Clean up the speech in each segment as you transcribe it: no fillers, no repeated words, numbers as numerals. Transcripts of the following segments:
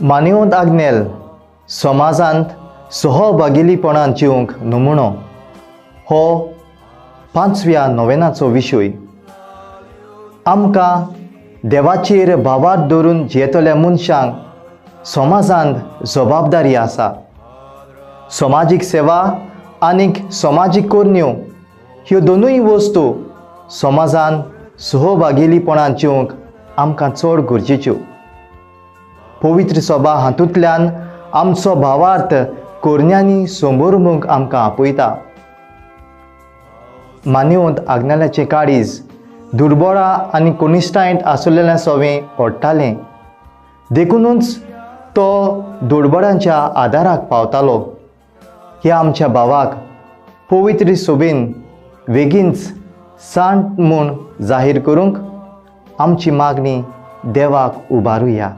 मानिवंत आग्नेल समाजांत सहभागिलीपणान जिवंक नमुनो हो 5व्या नोवेनाचो विशय. आमकां देवाचेर बाबार दवरून जियेतल्या मनशांक समाजांत जबाबदारी आसा. समाजीक सेवा आनीक समाजीक कोरण्यो ह्यो दोनूय वस्तू समाजांत सहभागिलीपणान जिवंक आमकां चड गरजेच्यो. पवित्र सभा हातूंतल्यान आमचो भावार्थ कोरण्यांनी संबोरमूंक आमकां आपयता. मानिवंत आग्नेलाचें काळीज दुर्बळां आनी कनिश्टायेंत आसलेल्या सोवें ओडटालें. देखूनच तो दुर्बळांच्या आदाराक पावतालो. ह्या आमच्या भावाक पवित्र सभेन बेगीनच सांत म्हूण जाहीर करूंक आमची मागणी देवाक उबारुया.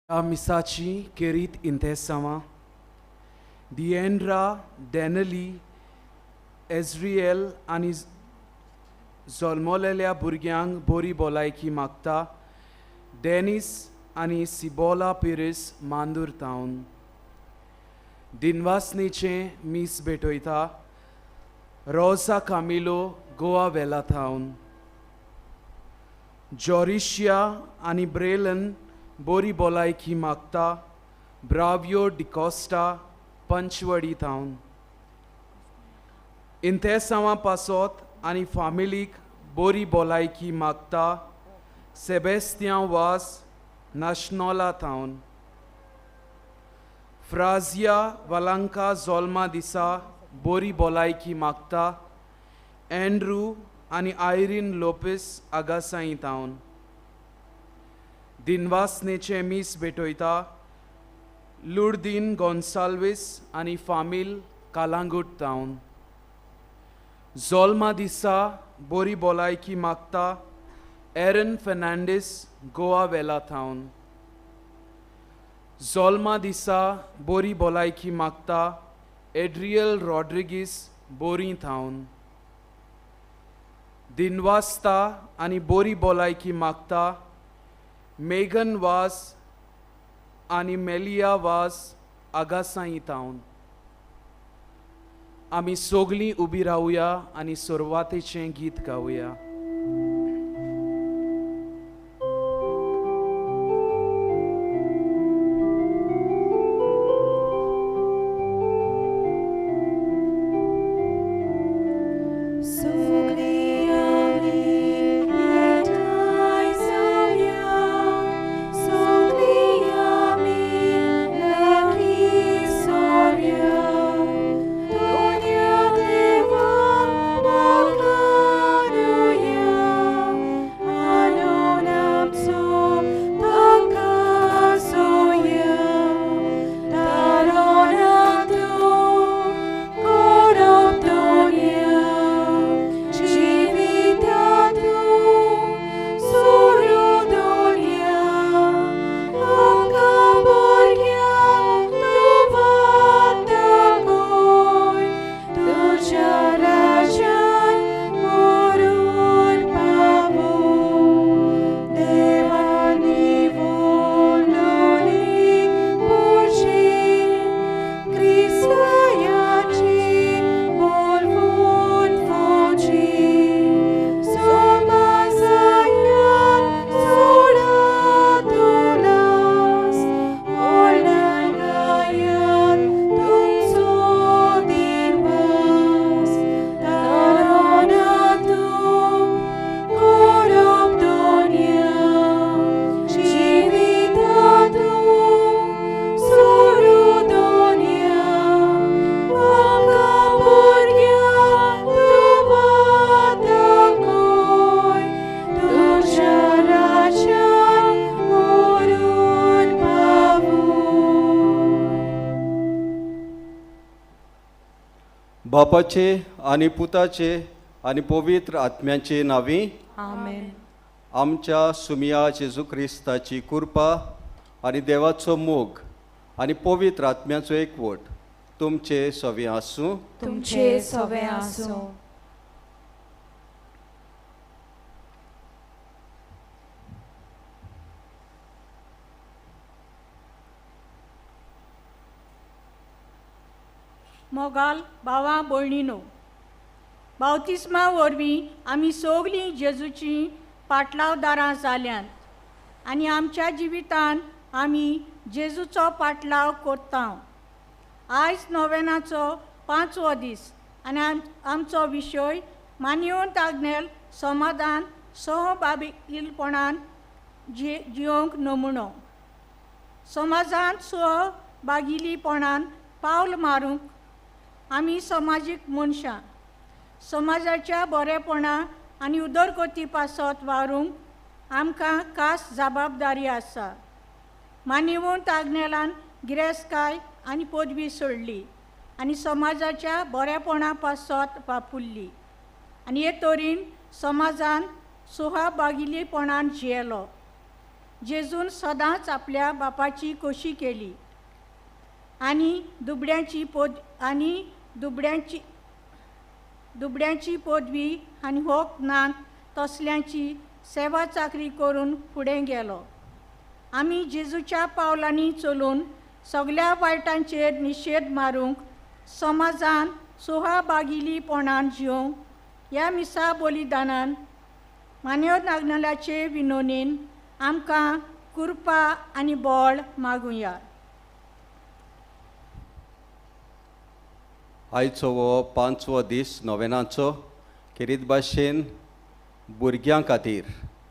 मिसाची केरीत इंतेसामा दिएंड्रा डेनली एज्रिएल आनी जल्मलेल्या भुरग्यांक बरी भलायकी मागता. डेनिस आनी सिबोला पिरिस मांदूर टावन दिनवासनेचें मीस भेटयता. रोसा कामिलो गोवा वेला टावन जॉरिशिया आनी ब्रेलन बरी भलायकी मागता. ब्रावियो डिकोस्टा पंचवडी टावन इंतेसावा पासोत आनी फामिलीक बरी भलायकी मागता. सेबेस्तियां वास नाशनोला टावन फ्राजिया वालांका जोल्मा दिसा बरी भलायकी मागता. एंड्रू आनी आयरीन लोपेस आगासाई टावन दिनवासनेचे मीस भेटयता. लुर्दीन गोन्साल्वीस आनी फामील कालांगूट टावन जोल्मा दिसा बरी भलायकी मागता. एरन फेर्नांडीस गोवा वेला टावन जोल्मा दिसा बरी भलायकी मागता. एड्रियल रॉड्रिगीस बोरी टावन दिनवासता आनी बरी भलायकी मागता. मेगन वास आनी मेलिया वास आगासाई टावन आमी सोगलीं उबी रावया आनी सुरवातेचें गीत गावया. बापाचे आनी पुताचे आनी पवित्र आत्म्याचे नावी आमेन. आमच्या सुमिया जेजू क्रिस्ताची कृपा आनी देवाचो मोग आनी पवित्र आत्म्याचो एकवट तुमचे सवे आसूं. तुमचे सवे आसूं. मोगाल भावां भयणीनो, बावतिस्मा वरवीं आमी सगलीं जेजूची पाटलावदारां जाल्यात आनी आमच्या जिवितान आमी जेजूचो पाटलाव करता. आयज नोवेनाचो 5वो दीस आनी आमचो विशय मानिवंत आग्नेल समाधान सहबाबीलपणान जियोंक नमुनो. समाजान सहबागिलीपणान पावल मारूंक आमी समाजीक मनशां. समाजाच्या बरेपणा आनी उदरगती पासत वावरूंक आमकां खास जबाबदारी आसा. मानिवंत आग्नेलान गिरेस्तकाय आनी पदवी सोडली आनी समाजाच्या बरेपणा पासत वापुरली आनी हे तरेन समाजान सुहाबागिलीपणान जियेलो. जेजून सदांच आपल्या बापाची खोशी केली आनी दुबड्यांची पदवी आनी होक नांत तसल्यांची सेवा चाकरी करून फुडें गेलो. आमी जेजूच्या पावलांनी चलून सगळ्या वायटांचेर निशेध मारूंक समाजान सुहाबागिलीपणान जिवंक ह्या मिसा बलिदानान मानिवंत आग्नेलाचे विनोनेन आमकां कृपा आनी बळ मागुया. आयचो हो 5वो दीस नोवेनाचो खेरीत भाशेन भुरग्यां खातीर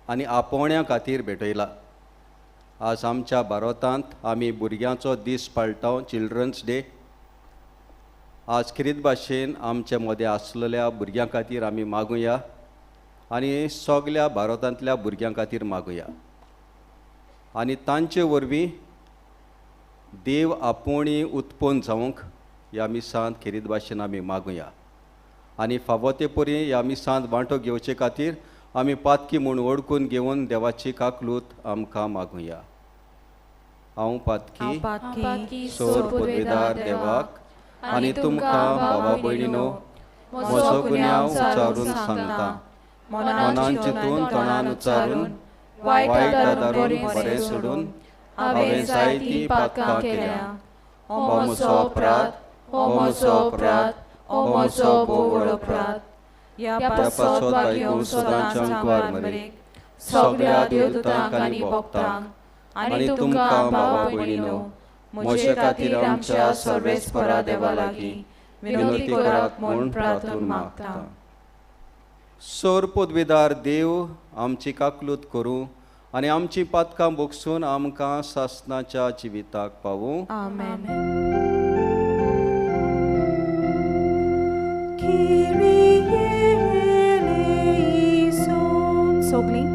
आनी आपोवण्यां खातीर भेटयला. आज आमच्या भारतांत आमी भुरग्यांचो दीस पाळटाव, चिल्ड्रन्स डे. आज खेरीत भाशेन आमचे मदें आसलेल्या भुरग्यां खातीर आमी मागुया आनी सगल्या भारतांतल्या भुरग्यां खातीर मागुया आनी तांचे वरवीं देव आपुणी उत्पन्न जावंक ह्या मिसांत खेरीत भाशेन आमी मागुया. आनी फावो ते परी ह्या मिसांत वांटो घेवचे खातीर आमी पातकी म्हूण ओळखून घेवन देवाची काकलूत आमकां मागुया. हांव पातकी सोर पदवीदार देवाक आनी तुमकां भावा भयणीनो म्हजो गुन्यांव उच्चारून सांगता. मनान चिंतून तोंडान उच्चारून वायट दारून बरें सोडून हांवें जायतीं पातकां केल्या. हो म्हजो अपराध, हो म्हजो अपराध, हो म्हजो भोव व्हड अपराध. ह्या पासत वागूंक सदांच्या ग्वार मरेक सगळ्या देवदूतांक आनी भक्तांक आनी तुमकां भावा भयणीनो म्हजे खातीर आमच्या सर्वेस्परा देवा लागीं विनोती करात म्हूण प्रार्थना मागता. सोर पदवीदार देव आमची काकलूत करूं आनी आमची पातकां भोगसून आमकां सासणाच्या जिविताक पावूं. आमेन. सगलीं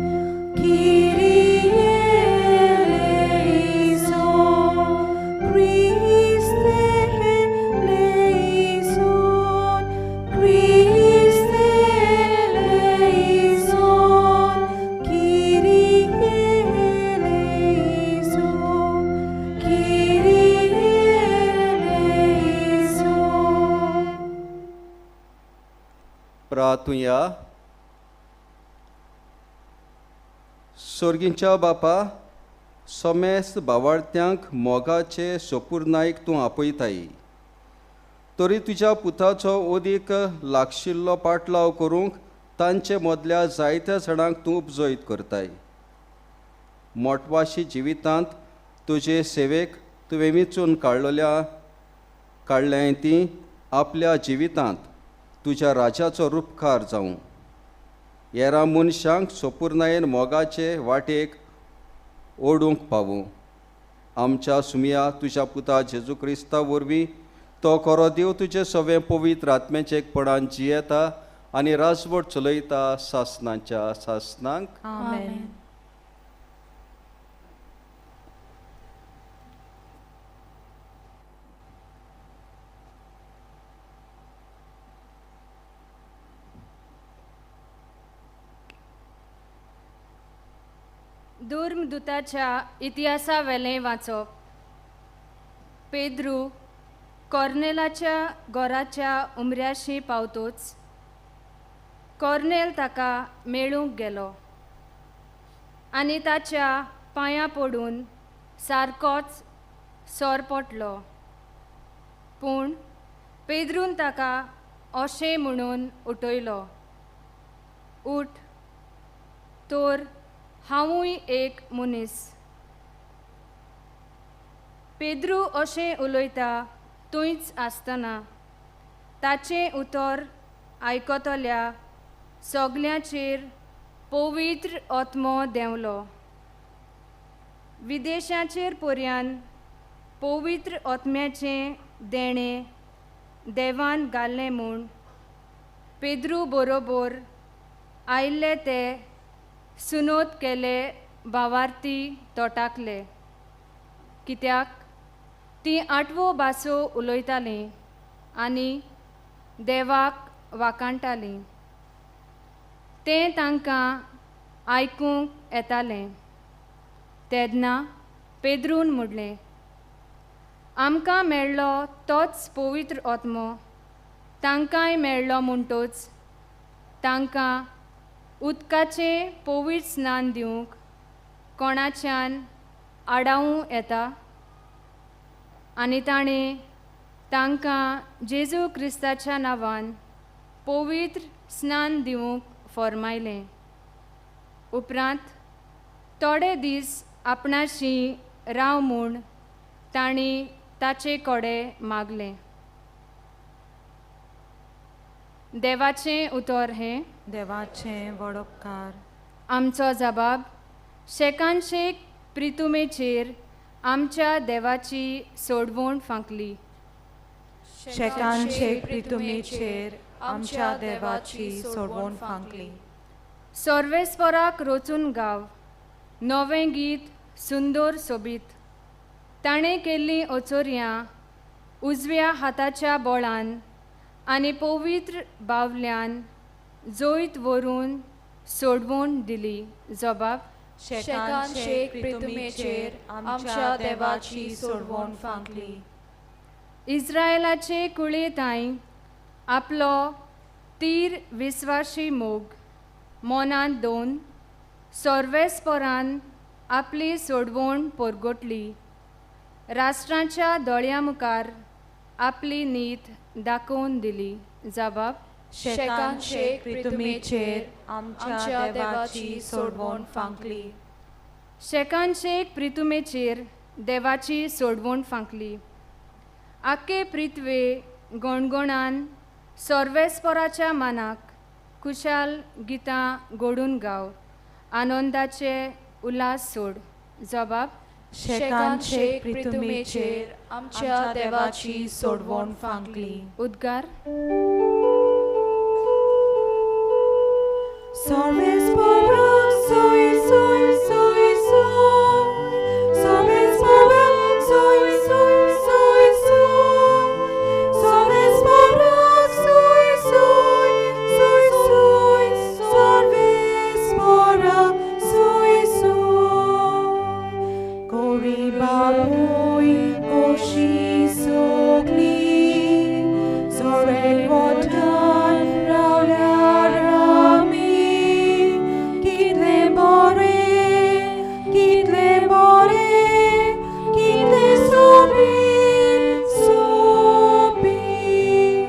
प्रार्थुया. स्वर्गींच्या बापा, समेस्त भावार्थ्यांक मोगाचे सोपुर्नायक तूं आपयताय. तरी तुज्या पुताचो ओदीक लागशिल्लो पाटलाव करूंक तांचे मदल्या जायत्या जाणांक तूं उपजोयत करताय. मोटवाशी जिवितांत तुजे सेवेक तुवें वेंचून काडल्याय ती आपल्या जिवितांत तुज्या राजाचो रूपकार जावं. हेरां मनशांक सोपुर्नायेन मोगाचे वाटेक ओडूंक पावूं. आमच्या सुमिया तुज्या पुता जेजू क्रिस्ता वरवीं तो खरो देव तुजे सवें पवित्र आत्म्याचे एकपणान जियेता आनी राजवट चलयता सासणाच्या सासणांक. आमेन. दुर्मदूताच्या इतिहासा वेलें वाचप. पेद्रू कॉर्नेलाच्या घराच्या उमऱ्याशी पावतोच कॉर्नेल ताका मेळूंक गेलो आनी ताच्या पांयां पडून सारकोच सोरपटलो. पूण पेद्रून ताका अशें म्हणून उठयलो, उठ, तर हांवूय एक मनीस. पेद्रू अशें उलयता थंयच आसतना ताचें उतर आयकतल्या सगल्यांचेर पवित्र आत्मो देंवलो. विदेशाचेर पर्यान पवित्र आत्म्याचें देणें देवान घाल्लें म्हूण पेद्रू बरोबर आयिल्ले ते सुनोद केले भावार्थी तोटाकले, कित्याक तीं 8 भासो उलयतालीं आनी देवाक वाकाणटालीं. तें तांकां आयकूंक येतालें. तेन्ना पेद्रून म्हणलें, आमकां मेळ्ळो तोच पवित्र आत्मो तांकांय मेळ्ळो म्हणटच तांकां उदकाचें पवित्र स्नान दिवंक कोणाच्यान आडावूं येता. आनी ताणें तांकां जेजू क्रिस्ताच्या नांवान पवित्र स्नान दिवंक फरमायलें. उपरांत थोडे दीस आपणाशी राव म्हूण तांणी ताचे कडेन मागलें. देवाचें उतर हें. देवाचें वडोपकार. आमचो जबाब शेकानशेक प्रितुमेचेर आमच्या देवाची सोडवण फांकली. शेकानशेक प्रितुमेचेर आमच्या देवाची सोडवण फांकली. सर्वेस्पराक रोचून गाव नवें गीत सुंदर सोबीत. ताणें केल्लीं ओचोऱ्यां उजव्या हाताच्या बोळान आनी पवित्र बावल्यान जोयत व्हरून सोडवण दिली. जबाब शेकानशेक प्रितुमेचेर आमच्या देवाची सोडवण फांकली. इस्रायलाचे कुळेताय आपलो तीर विस्वाशी मोग मोनांत दोन सर्वेस्परान आपली सोडवण परगटली. राष्ट्रांच्या दोळ्या मुखार आपली नीत दाखोवन दिली. जबाब शेकानशेक प्रितुमेचेर आमच्या देवाची सोडवण फांकली. शेकानशेक प्रितुमेचेर देवाची सोडवण फांकली. आख्खे पृथ्वे गणगणान सर्वेस्पराच्या मानाक खुशाल गितां घडून गाव आनंदाचे उल्हास सोड. जबाब शेकानशेक प्रितुमेचेर आमच्या देवाची सोडवण फांकली. उद्गार. सर्वेस्पराक सोय सोय सोय सोय. सर्वेस्पराक सोय सोय सोय सोय. सर्वेस्पराक सोय सोय सोय सोय. सर्वेस्पराक सोय सोय. कोरी बाबूय कोशी सोगली सोरे गोठान रावल्या रामी. कितले बरे कितले सोबीत सोबीत.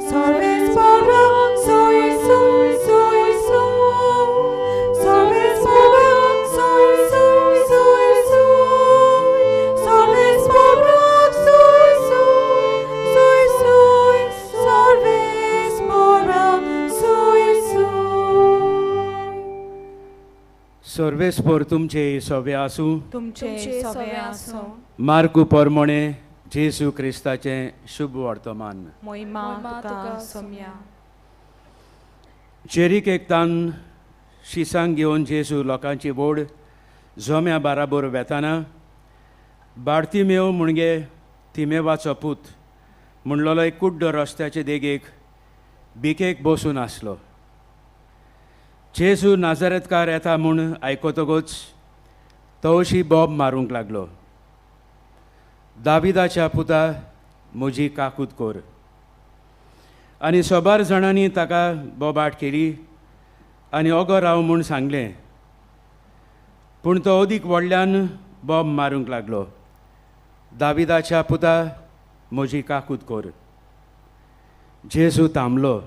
सर्वेस्पराक सोय सोय सोय सोय. सर्वेस्पराक सोय सोय सोय सोय. सर्वेस्पराक सोय सोय सोय सोय. सर्वेस्पराक सोय सोय. सर्वेस्पर तुमचे सवे आसूं. तुमचे सवे आसूं. मार्कू परमणे जेजू क्रिस्ताचें शुभ वर्तमान. मोहिमा तुका सोम्या. चेरीक एकतान शिसांक घेवन जेजू लोकांची बोड जोम्या बाराबर वेताना बार्तिमेव म्हणगे तिमेवाचो पूत म्हणलोलो एक कुड्ड रस्त्याचे देगेक बिकेक बसून आसलो. जेजू नाजारेतकार येता म्हूण आयकतगूच तो अशी बोब मारूंक लागलो. दाविदाच्या पुता म्हजी काकूत कोर. आनी सोबार जाणांनी ताका बोबाट केली आनी ओगो राव म्हूण सांगलें. पूण तो अदीक व्हडल्यान बोब मारूंक लागलो. दाविदाच्या पुता म्हजी काकूत कोर. जेजू थांबलो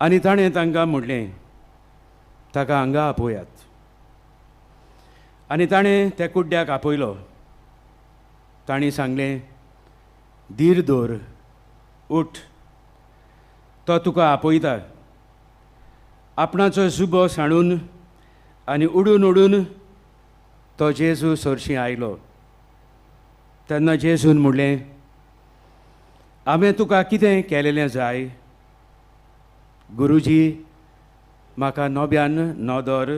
आनी ताणें तांकां म्हणलें, ताका हांगा आपयात. आनी ताणें त्या कुड्ड्याक आपयलो. तांणी सांगलें, धीर दवर, उठ, तो तुका आपयता. आपणाचो जुबो सांडून आनी उडून उडून तो जेजू सरशी आयलो. तेन्ना जेजून म्हणलें, हांवें तुका कितें केलेलें जाय? गुरुजी, म्हाका नोब्यान नोदोर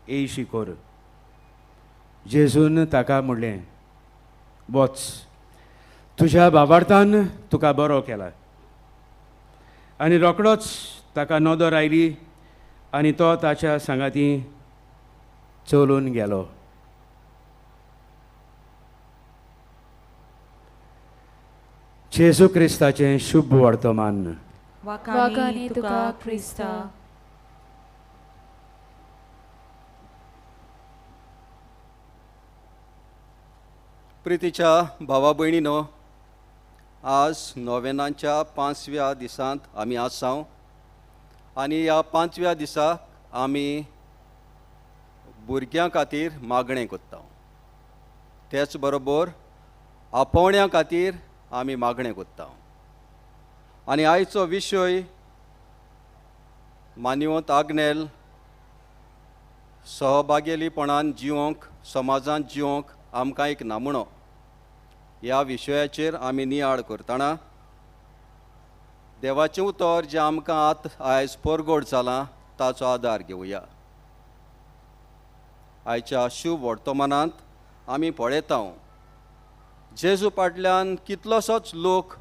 येयशी कोर. जेजून ताका म्हणलें, वच, तुज्या बाबार्थान तुका बरो केला. आनी रोकडोच ताका नोदोर आयली आनी तो ताच्या सांगाती चलून गेलो. जेजू क्रिस्ताचें शुभ वर्तमान. वाखाणी तुका क्रिस्ता. प्रितीच्या भावा भयणीनो, आज नोवेनाच्या 5व्या दिसांत आमी आसां आनी ह्या 5व्या दिसाक आमी भुरग्यां खातीर मागणें कोत्ता. तेच बरोबर आपोवण्यां खातीर आमी मागणें कोत्ता. आनी आयचो विशय मान्यवंत आग्नेल सहभागिलीपणान जिवंक, समाजांत जिवंक आमकां एक नामणो. ह्या विशयाचेर आमी नियाळ करतना देवाचें उतर जें आमकां आयज परगट जालां ताचो आदार घेवया. आयच्या शुभ वर्तमानांत आमी पळयता जेजू फाटल्यान कितलोसोच लोक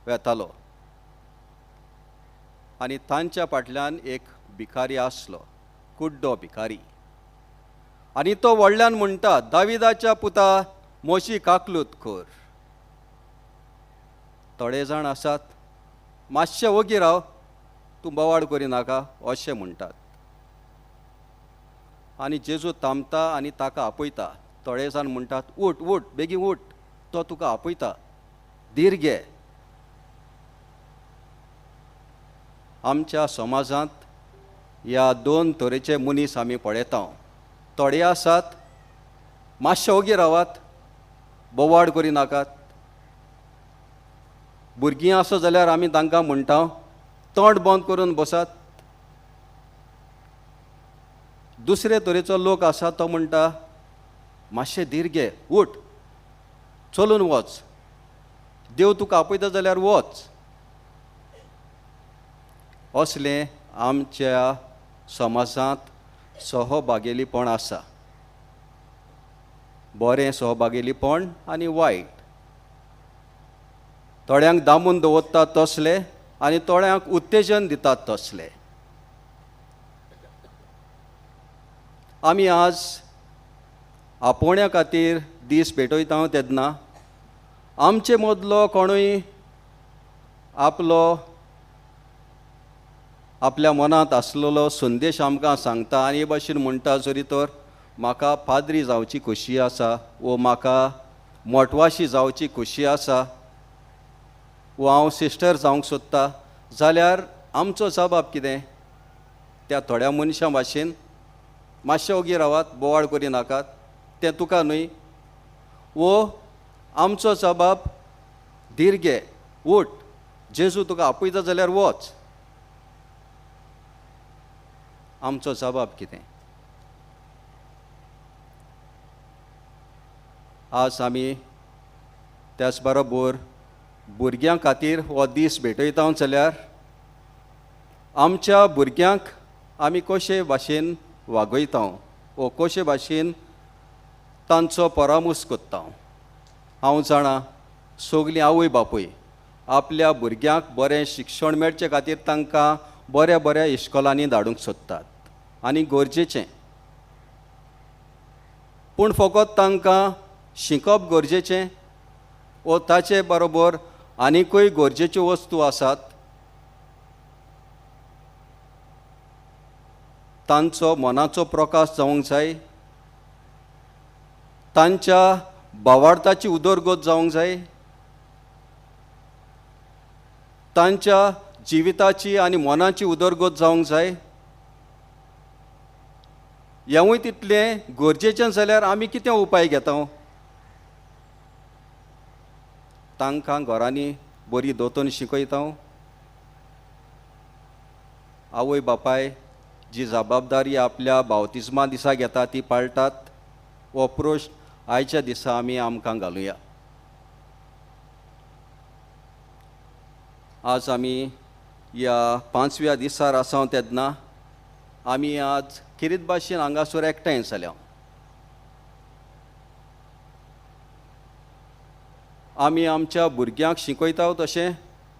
वेतालो आनी तांच्या फाटल्यान एक भिकारी आसलो, कुड्डो भिकारी. आनी तो व्हडल्यान म्हणटा, दाविदाच्या पुता मोशी काकलूत कोर. थोडे जाण आसात, मातशें ओगी राव, तूं बोवाड करिनाका अशें म्हणटात. आनी जेजू थांबता आनी ताका आपयता. थोडे जाण म्हणटात, उठ उठ, बेगीन उठ, तो तुका आपयता, धीर घे. आमच्या समाजांत ह्या दोन तरेचे मनीस आमी पळयता. थोडे आसात, मातशें ओगी रावात, बोवाड करिनाकात. भुरगीं आसा जाल्यार आमी तांकां म्हणटा, तोंड बंद करून बसात. दुसरे तरेचो लोक आसा तो म्हणटा, मातशें धीर घे, उठ, चलून वच, देव तुका आपयता जाल्यार वच. असलें आमच्या समाजांत सहभागिलीपण आसा. बरें सहभागिलीपण आनी वायट. थोड्यांक दामून दवरतात तसले आनी थोड्यांक उत्तेजन दितात तसले. आमी आज आपोवण्या खातीर दीस भेटयता तेन्ना आमचे मदलो कोणूय आपल्या मनांत आसलेलो संदेश आमकां सांगता आनी हे भाशेन म्हणटा, जरी तर म्हाका पाद्री जावची खोशी आसा, वो म्हाका मोटवाशी जावची खोशी आसा, वो हांव सिस्टर जावंक सोदता, जाल्यार आमचो जबाब कितें? त्या थोड्या मनशां भाशेन मातशें ओगी रावात, बोवाळ करिनाकात, तें तुका न्हय. वो आमचो जबाब, धीर घे, उठ, जेजू तुका आपयता जाल्यार वच. आमचो जबाब कितें? आज आमी त्याच बरोबर भुरग्यां खातीर हो दीस भेटयता जाल्यार आमच्या भुरग्यांक आमी कशे भाशेन वागयता वो कशे भाशेन तांचो परामूस कोत्ता. हांव जाणा, सगलीं आवय बापूय आपल्या भुरग्यांक बरें शिक्षण मेळचे खातीर तांकां बऱ्या बऱ्या इश्कोलांनी धाडूंक सोदतात आनी गरजेचें. पूण फकत तांकां शिकप गरजेचें व ताचे बरोबर आनिकूय गरजेच्यो वस्तू आसात तांचो मनाचो प्रकाश जावंक जाय, तांच्या भावार्थाची उदरगत जावंक जाय, तांच्या जिविताची आनी मनाची उदरगत जावंक जाय. हेंवूय तितलें गरजेचें जाल्यार आमी कितें उपाय घेता? तांकां घरांनी बरी दोतोन शिकयता. आवय बापाय जी जबाबदारी आपल्या बावतिजमा दिसा घेता ती पाळटात हो प्रश्न आयच्या दिसा आमी आमकां घालुया. आज आमी ह्या 5व्या दिसार आसा तेन्ना आमी आज किरीत भाशेन हांगासर एकठांय जाल्या. आमी आमच्या भुरग्यांक शिकयता तशें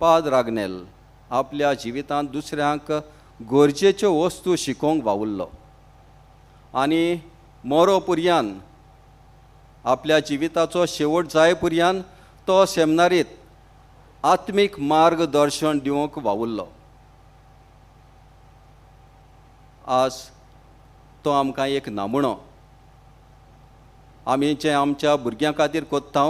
पाद्र आग्नेल आपल्या जिवितांत दुसऱ्यांक गरजेच्यो वस्तू शिकोवंक वावुरलो आनी मरो पर्यान आपल्या जिविताचो शेवट जाय पर्यान तो सेमिनारीत आत्मीक मार्गदर्शन दिवंक वावुरलो. आज तो आमकां एक नामणो आमी जें आमच्या भुरग्यां खातीर कोत्ता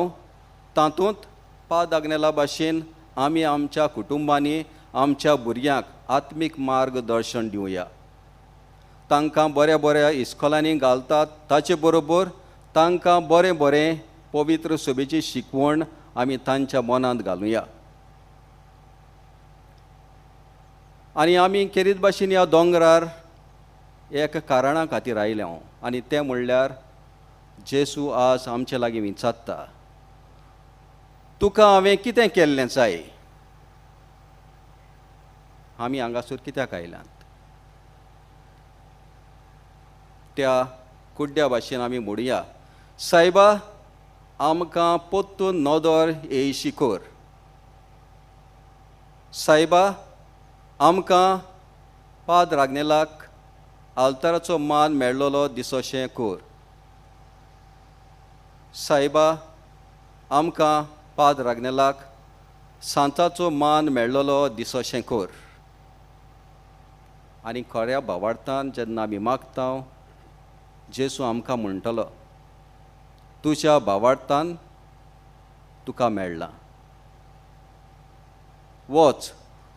तातूंत पाद आग्नेला भाशेन आमी आमच्या कुटुंबांनी आमच्या भुरग्यांक आत्मीक मार्गदर्शन दिवया. तांकां बऱ्या बऱ्या इस्कॉलांनी घालतात ताचे बरोबर तांकां बरें बरें पवित्र सभेची शिकवण आमी तांच्या मनांत घालुया. आनी आमी केरीत भाशेन ह्या दोंगरार एक कारणा खातीर आयले आनी तें म्हणल्यार जेसू आज आमचे लागीं विचारता, तुका हांवें कितें केल्लें जाय? आमी हांगासर कित्याक आयल्यात? त्या कुड्ड्या भाशेन आमी म्हणुया, सायबा आमकां पोत्तून नदर येयशी कर. सायबा आमकां पाद्र आग्नेलाक आल्ताराचो मान मेळ्ळलो दिसोशें कर. सायबा आमकां पाद्र आग्नेलाक सांताचो मान मेळ्ळलो दिसोशें कर. आनी खऱ्या भावार्थान जेन्ना आमी मागता जेसू आमकां म्हणटलो, तुज्या भावार्थान तुका मेळ्ळां. वच,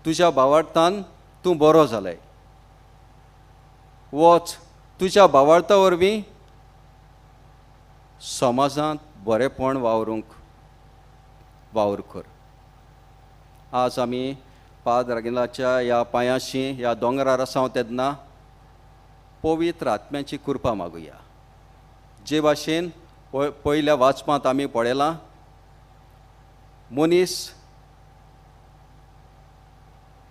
तुज्या भावार्थान तूं बरो जालें. वच, तुज्या भावार्था वरवीं समाजांत बरेपण वावर कर. आज आमी पाद्र आग्नेलाच्या ह्या पांयाशी ह्या दोंगरार आसा तेन्ना पवित्र आत्म्याची कृपा मागुया. जे भाशेन पयल्या वाचपांत आमी पळयलां, मनीस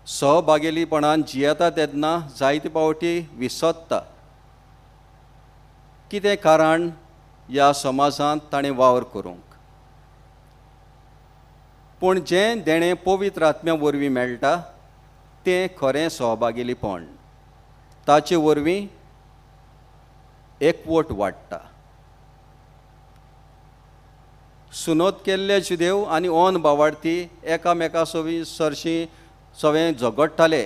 सहभागिलीपणान जियेता तेन्ना जायते फावटी विसरता कितें कारण ह्या समाजांत ताणें वावर करूंक. पूण जें देणें पवित्र आत्म्या वरवीं मेळटा तें खरें सहभागिलीपण. ताचे वरवीं एकवट वाडटा. सुनोद केल्ले जुदेव आनी ओन भावार्थी एकामेका सरशीं सगळें झगडटाले.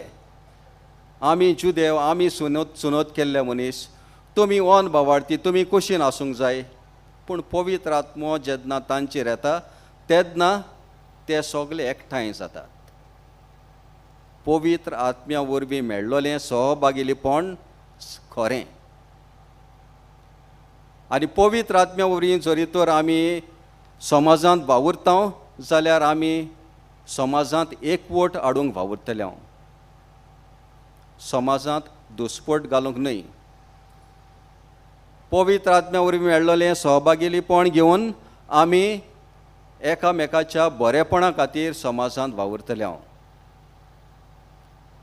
आमी जुदेव, आमी सुनोद केल्ले मनीस, तुमी ओन भावार्थी, तुमी कुशीन आसूंक जाय. पूण पवित्र आत्मो जेन्ना तांचेर येता तेन्ना ते सगळे एकठांय जातात. पवित्र आत्म्या वरवीं मेळ्ळोलें सहभागिलीपण खरें. आनी पवित्र आत्म्या वरवीं जरी तर आमी समाजांत वावुरता जाल्यार आमी समाजांत एकवट हाडूंक वावुरतले. समाजांत दुस्पट घालूंक न्हय. पवित्र आत्म्या वरवीं मेळ्ळोलें सहभागिलीपण घेवन आमी एकामेकाच्या बरेपणा खातीर समाजांत वावुरतले.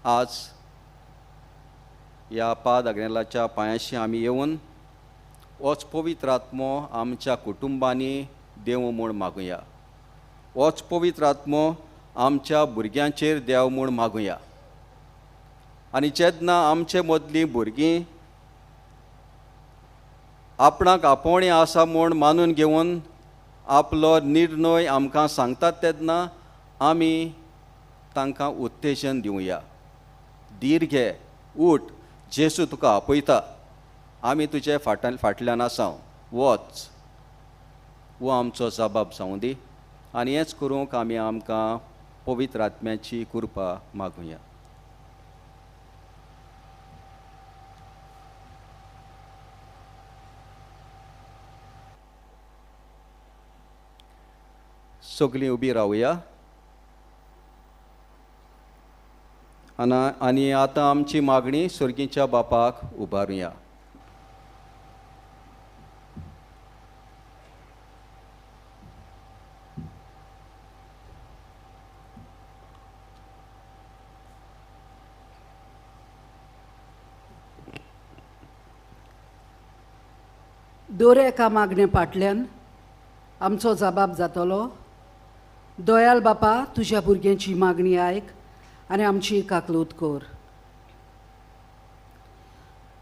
आज ह्या पाद आग्नेलाच्या पांयाशी आमी येवन होच पवित्र आत्मो आमच्या कुटुंबांनी देव म्हूण मागुया. होच पवित्र आत्मो आमच्या भुरग्यांचेर देव म्हूण मागुया. आनी जेन्ना आमचे मदलीं भुरगीं आपणाक आपोवणें आसा म्हूण मानून घेवन आपलो निर्णय आमकां सांगतात तेन्ना आमी तांकां उत्तेजन दिवया. धीर घे, उठ, जेसू तुका आपयता, आमी तुजे फाटल्यान आसाव, वच, वो आमचो जबाब जावं दी. आनी हेंच करूंक आमी आमकां पवित्र आत्म्याची कृपा मागुया. सगळीं उबी रावया. आनी आतां आमची मागणी सर्गीच्या बापाक उबारुया. दर एका मागणे फाटल्यान आमचो जबाब जातलो. दयाल बापा, तुज्या भुरग्यांची मागणी आयक आनी आमची काकलूत कर.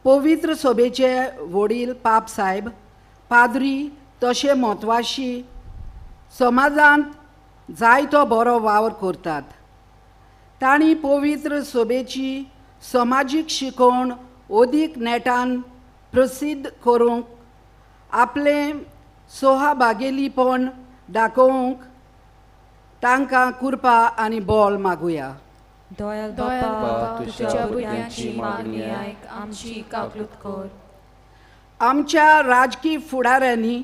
पवित्र सभेचे वडील पाप साहेब, पाद्री तशे म्हत्वाची समाजांत जायतो बरो वावर करतात. तांणी पवित्र सभेची समाजीक शिकवण अदीक नेटान प्रसिद्ध करूंक आपलें सोहाबागेलीपण दाखोवंक तांकां कृपा आनी बोल मागुया. दयाल बापा, तुज्या भुरग्यांची मागणी आयक, आमची काकलूत कर. आमच्या राजकीय फुडाऱ्यांनी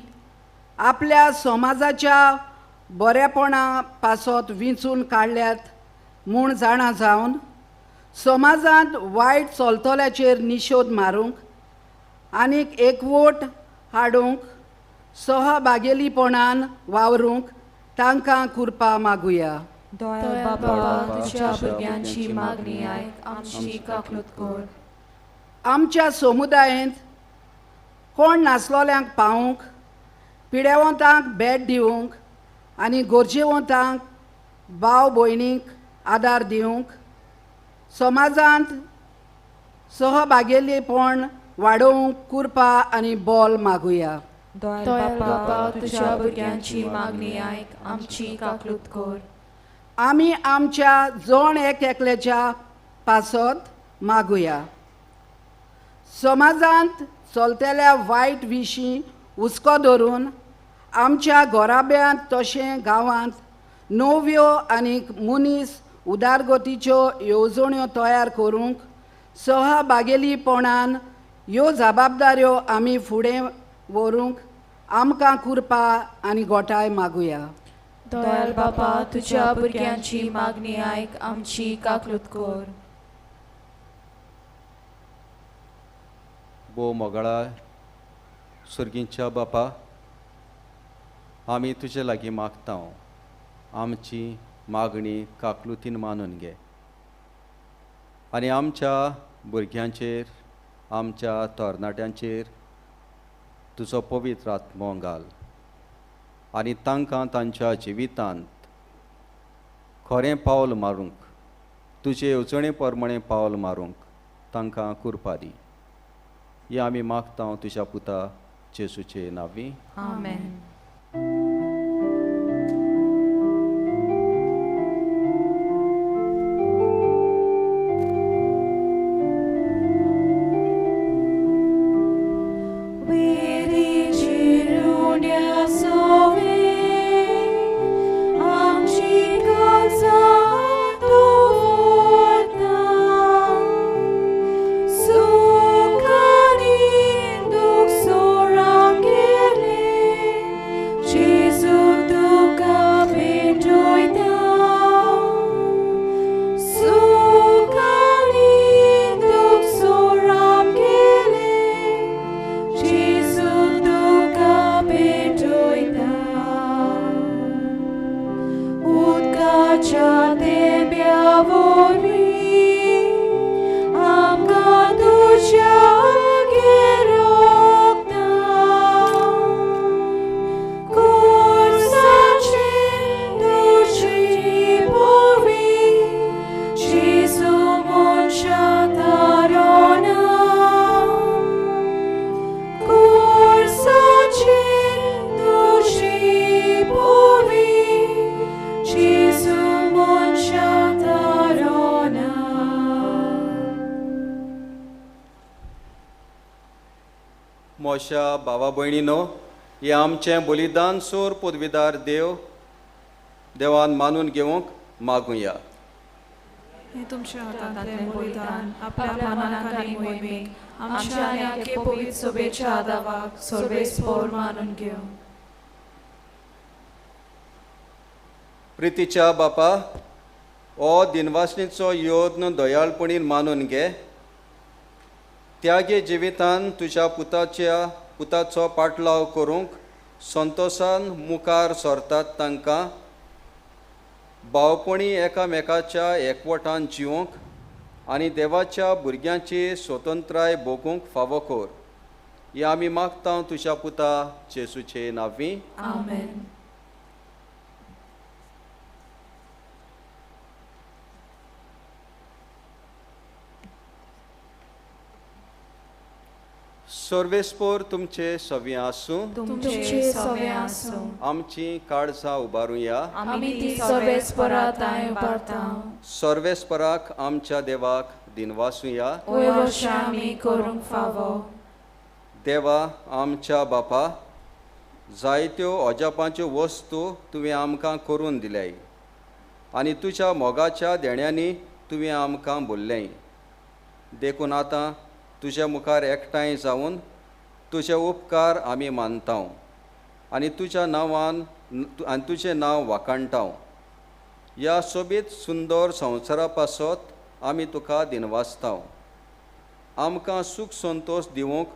आपल्या समाजाच्या बरेपणा पासत विंचून काडल्यात म्हूण जाणा जावन समाजांत वायट चलतल्याचेर निशोध मारूंक आनीक एकवोट हाडूंक सहभागेलीपणान वावरूंक तांकां कृपा मागुया. दयाल बापा, तुज्या भुरग्यांची मागणी आयक, आमची काकलूत कर. आमच्या समुदायांत कोण नासलोल्यांक पावूंक, पिडेवंतांक भेट दिवंक आनी गरजेवंतांक भाव भयणींक आदार दिवंक समाजांत सहभागेलीपण वाडोवंक कृपा आनी बोल मागुया. दयाल बापा, तुज्या भुरग्यांची मागणी आयक, आमची काकलूत कर. आमी आमच्या जण एकल्याच्या पासत मागुया. समाजांत चलतेल्या वायट विशीं हुस्को धरून आमच्या घोराब्यांत तशें गांवांत नव्यो आनीक मनीस उदारगतीच्यो येवजण्यो तयार करूंक सहभागेलीपणान ह्यो जबाबदाऱ्यो आमी फुडें व्हरूंक आमकां कृपा आनी गोठाय मागुया. दयाल बापा, तुज्या भुरग्यांची मागणी आयक, आमची काकलूत कर. भोव मोगळा सर्गीच्या बापा, आमी तुजे लागीं मागता, आमची मागणी काकलुतीन मानून घे आनी आमच्या भुरग्यांचेर, आमच्या तरणाट्यांचेर तुजो पवित्र आत्मो घाल आनी तांकां तांच्या जिवितांत खरें पावल मारूंक, तुजे येवजणे प्रमाणें पावल मारूंक तांकां कृपा दी. हें आमी मागता तुज्या पुता जेसूचे नांवी. आमेन. मावशा भावा भयणीनो, हे आमचें बलिदान सोर पदवीदार देवान मानून घेवंक मागुया. हे तुमच्या हातांतलें बलिदान आपल्या मनाक आनी मोहिमेक आमच्या आनी आख्खे पवित्र सभेच्या आदाराक सर्वेस्पर मानून घेव. प्रितीच्या बापा, हो दिनवासनीचो योद्न दयाळपणीन मानून घे. त्यागे जिवितान तुज्या पुताचो पाटलाव करूंक संतोशान मुखार सरतात तांकां भावपणी एकामेकाच्या एकवटान जिवंक आनी देवाच्या भुरग्यांची स्वतंत्राय भोगूंक फावो कर. हे आमी मागता तुज्या पुता जेसूचे नांवी. आमेन. सर्वेस्पर तुमचे सवी आसूं. तुमचे सवे आसूं. आमची काळजां उबारुया. आमी ती सर्वेस्परात उबारता. सर्वेस्पराक आमच्या देवाक दिनवासुया. ओय वर्षा आमी करूंक फावो. देवा आमच्या बापा, जायत्यो अजापांच्यो वस्तू तुवें आमकां करून दिल्याय आनी तुज्या मोगाच्या देण्यांनी तुवें आमकां भरलें. देखून आतां तुज्या मुखार एकठांय जावन तुजे उपकार आमी मानता आनी तुज्या नांवान आनी तुजें नांव वाखाणटा. ह्या सोबीत सुंदर संवसारा पासत आमी तुका दिनवासता. आमकां सूख संतोश दिवंक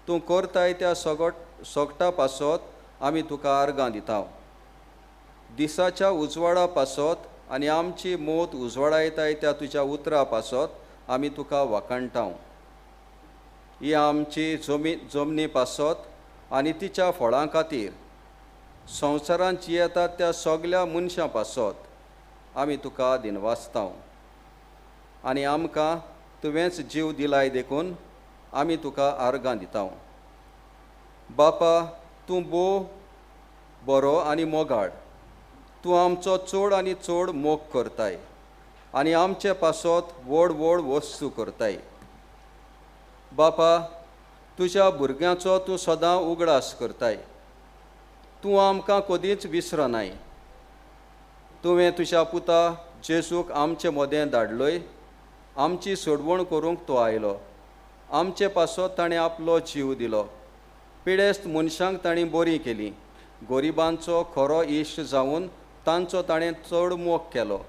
तूं करताय त्या सोगटा पासत आमी तुका आर्गां दिता. दिसाच्या उजवाडा पासत आनी आमची मोत उजवाडायताय त्या तुज्या उतरा पासत आमी तुका वाखाणटा. ही आमची जमनी पासत आनी तिच्या फळां खातीर संवसारांत जियेतात त्या सगल्या मनशां पासत आमी तुका दिनवासता. आनी आमकां तुवेंच जीव दिलाय देखून आमी तुका आर्गां दिता. बापा, तूं बरो आनी मोगाळ. तूं आमचो चड आनी चड मोग करताय आनी आमचे पासत व्हड व्हड वस्तू करताय. बापा, तुज्या भुरग्यांचो तूं सदां उगडास करताय. तूं आमकां कदींच विसरनाय. तुवें तुज्या पुता जेजूक आमचे मदें धाडलोय. आमची सोडवण करूंक तो आयलो. आमचे पासत ताणें आपलो जीव दिलो. पिडेस्त मनशांक ताणें बरी केली. गरिबांचो खरो इश्ट जावन तांचो ताणें चड मोग केलो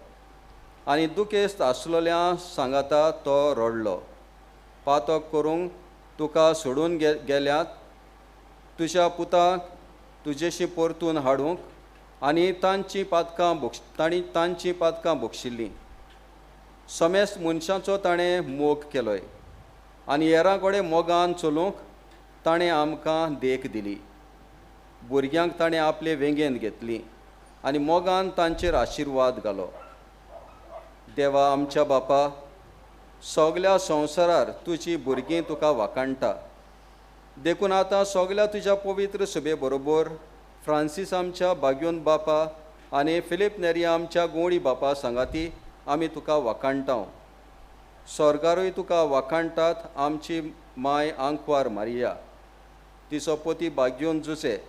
आनी दुखेस्त आसलेल्या सांगाता तो रडलो. पातक करूंक तुका सोडून गेल्यात तुज्या पुताक तुजेशी परतून हाडूंक आनी तांची पातकां भोगशिल्लीं. समेस्त मनशांचो ताणें मोग केलोय आनी हेरां कडेन मोगान चलूंक ताणें आमकां देख दिली. भुरग्यांक ताणें आपले वेंगेन घेतली आनी मोगान तांचेर आशिर्वाद घालो. देवा आमच्या बापा, सगल्या संवसारार तुजी भुरगीं तुका वाखाणटा. देखून आतां सगल्या तुज्या पवित्र सभे बरोबर फ्रांसीस आमच्या बाग्योन बापा आनी फिलीप नेरिया आमच्या गोंडी बापा सांगाती आमी तुका वाखाणटा. स्वर्गारूय तुका वाखाणटात आमची माय आंकवार मारिया, तिचो पती बाग्योन जुसे,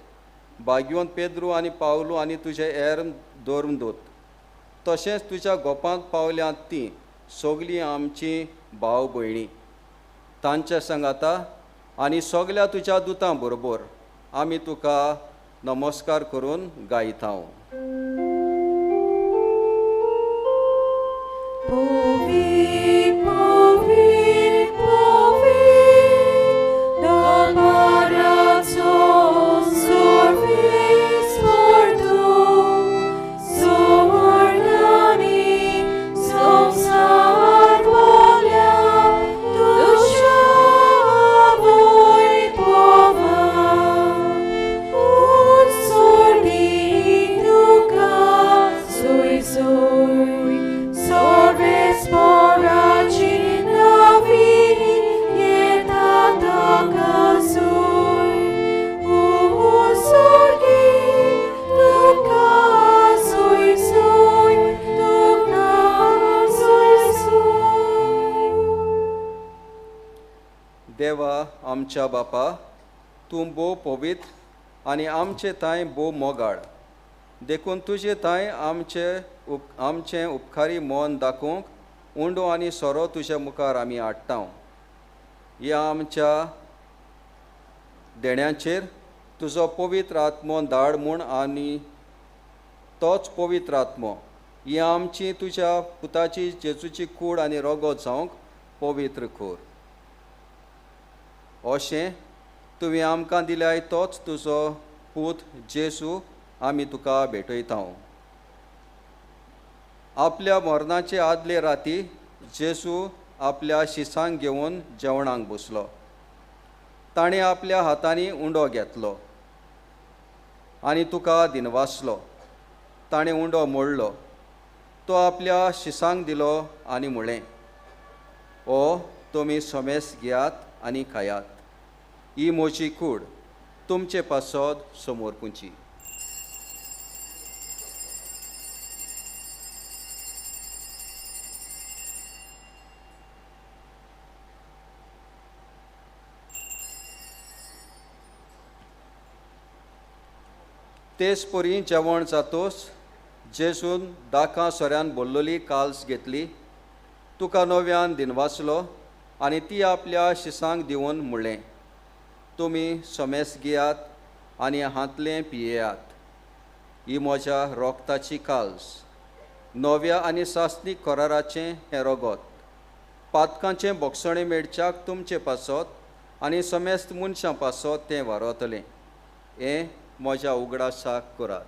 बाग्योन पेद्रू आनी पावलू आनी तुजे हेर दोरमदूत, तशेंच तुज्या गोपांत पावल्यांत तीं सगलीं आमची भाव भयणी. तांच्या सांगाता आनी सगल्या तुज्या दुतां बरोबर आमी तुका नमस्कार करून गायता. देवा आमच्या बापा, तूं भोव पवित्र आनी आमचे थंय भोव मोगाळ. देखून तुजे थंय आमचें उपकारी मोन दाखोवंक उंडो आनी सोरो तुज्या मुखार आमी हाडटा. ह्या आमच्या देण्यांचेर तुजो पवित्र आत्मो धाड म्हूण आनी तोच पवित्र आत्मो ही आमची तुज्या पुताची जेजूची कूड आनी रगत जावंक पवित्र कोर. अशें तुवें आमकां दिल्याय तोच तुजो पूत जेजू आमी तुका भेटयता. आपल्या मरणाचे आदले राती जेजू आपल्या शिसांक घेवन जेवणाक बसलो. ताणें आपल्या हातांनी उंडो घेतलो आनी तुका दिनवासलो. ताणें उंडो मोडलो, तो आपल्या शिसांक दिलो आनी म्हळें, हो तुमी सोमेस घेयात आनी खायात. ही म्हजी कूड तुमचे पासत समोरपुंची. तेच परी जेवण जातोच जेजून दाकां सोऱ्यान भरलोली काल्स घेतली, तुका नव्यान दिनवासलो आनी ती आपल्या शिसांक दिवन म्हणलें, तुमी सोमेस घेयात आनी हातलें पियेयात. ही म्हज्या रोगताची काल्स, नव्या आनी सासणीक कराराचें हें रगत. पातकांचें बोगसणें मेळच्याक तुमचे पासत आनी समेस्त मनशां पासत तें वारतलें. हें म्हज्या उगडासाक करात.